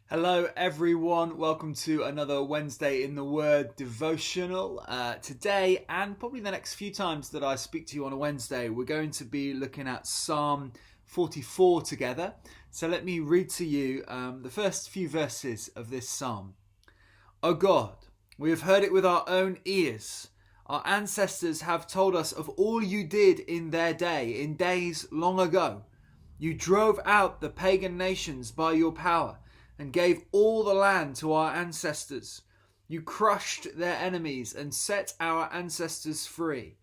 Hello everyone, welcome to another Wednesday in the Word devotional. Today and probably the next few times that I speak to you on a Wednesday, we're going to be looking at Psalm 44 together. So let me read to you the first few verses of this psalm. O God, we have heard it with our own ears. Our ancestors have told us of all you did in their day, in days long ago. You drove out the pagan nations by your power and gave all the land to our ancestors. You crushed their enemies and set our ancestors free.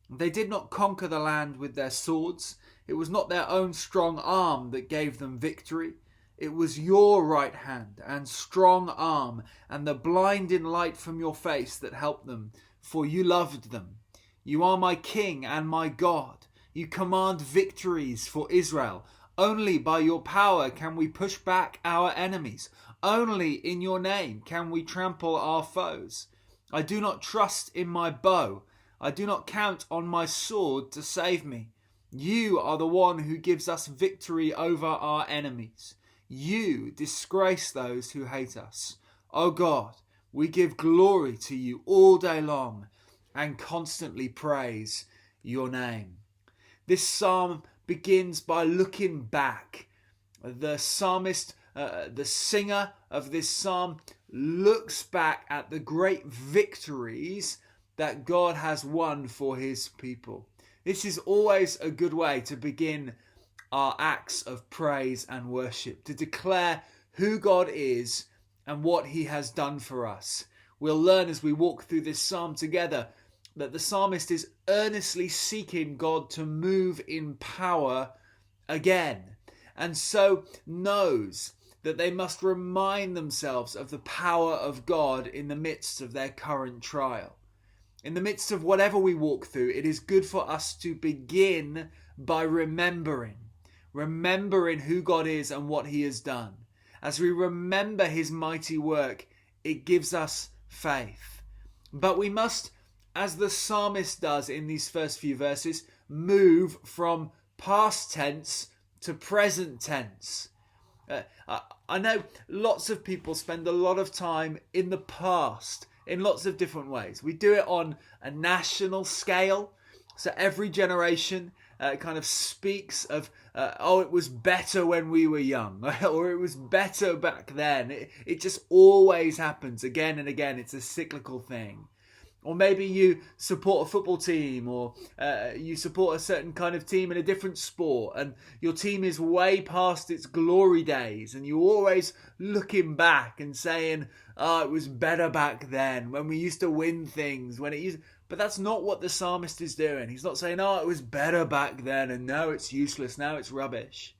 They did not conquer the land with their swords. It was not their own strong arm that gave them victory. It was your right hand and strong arm and the blinding light from your face that helped them, for you loved them. You are my King and my God. You command victories for Israel. Only by your power can we push back our enemies. Only in your name can we trample our foes. I do not trust in my bow. I do not count on my sword to save me. You are the one who gives us victory over our enemies. You disgrace those who hate us. O God, we give glory to you all day long and constantly praise your name. This psalm begins by looking back. The psalmist, the singer of this psalm, looks back at the great victories that God has won for his people. This is always a good way to begin our acts of praise and worship, to declare who God is and what he has done for us. We'll learn as we walk through this psalm together that the psalmist is earnestly seeking God to move in power again, and so knows that they must remind themselves of the power of God in the midst of their current trial. In the midst of whatever we walk through, it is good for us to begin by remembering who God is and what he has done. As we remember his mighty work, it gives us faith. But we must, as the psalmist does in these first few verses, move from past tense to present tense. I know lots of people spend a lot of time in the past in lots of different ways. We do it on a national scale. So every generation kind of speaks of, it was better when we were young, or it was better back then. It just always happens again and again. It's a cyclical thing. Or maybe you support a football team, or you support a certain kind of team in a different sport, and your team is way past its glory days, and you're always looking back and saying, it was better back then when we used to win things. But that's not what the psalmist is doing. He's not saying, it was better back then, and now it's useless, now it's rubbish.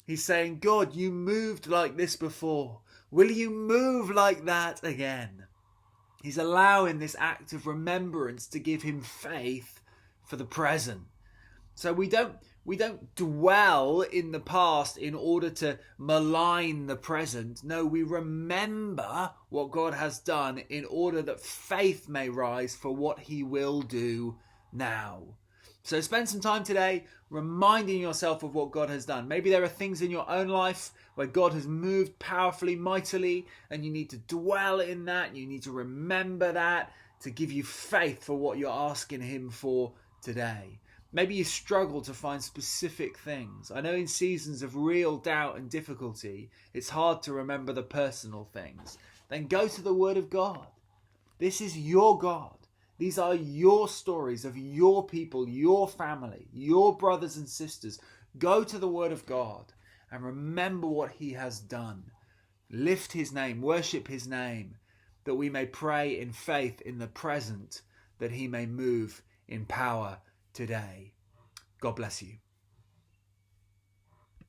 He's saying, God, you moved like this before. Will you move like that again? He's allowing this act of remembrance to give him faith for the present. So we don't dwell in the past in order to malign the present. No, we remember what God has done in order that faith may rise for what he will do now. So spend some time today reminding yourself of what God has done. Maybe there are things in your own life where God has moved powerfully, mightily, and you need to dwell in that. You need to remember that to give you faith for what you're asking him for today. Maybe you struggle to find specific things. I know in seasons of real doubt and difficulty, it's hard to remember the personal things. Then go to the Word of God. This is your God. These are your stories of your people, your family, your brothers and sisters. Go to the Word of God and remember what he has done. Lift his name, worship his name, that we may pray in faith in the present, that he may move in power today. God bless you.